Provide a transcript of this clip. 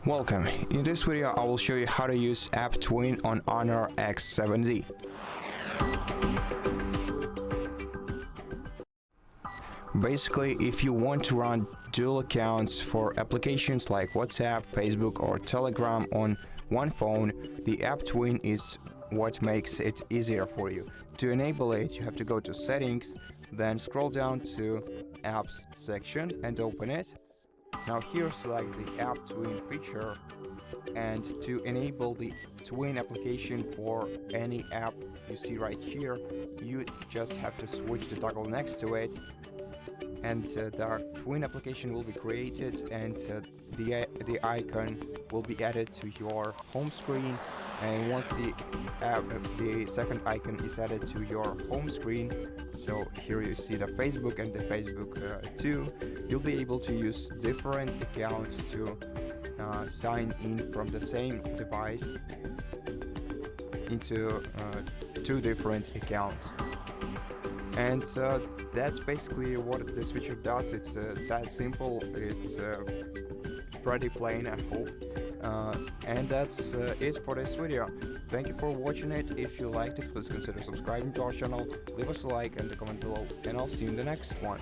Welcome. In this video I will show you how to use App Twin on HONOR X7d. Basically, if you want to run dual accounts for applications like WhatsApp, Facebook or Telegram on one phone, the App Twin is what makes it easier for you. To enable it, you have to go to Settings, then scroll down to Apps section and open it. Now here select the App Twin feature, and to enable the Twin application for any app you see right here, you just have to switch the toggle next to it, and the Twin application will be created, and the icon will be added to your home screen. And once the second icon is added to your home screen, so here you see the Facebook and the Facebook 2, you'll be able to use different accounts to sign in from the same device into two different accounts. And that's basically what this feature does. It's that simple. It's pretty plain, I hope. And that's it for this video. Thank you for watching it. If you liked it, please consider subscribing to our channel, leave us a like and a comment below, and I'll see you in the next one.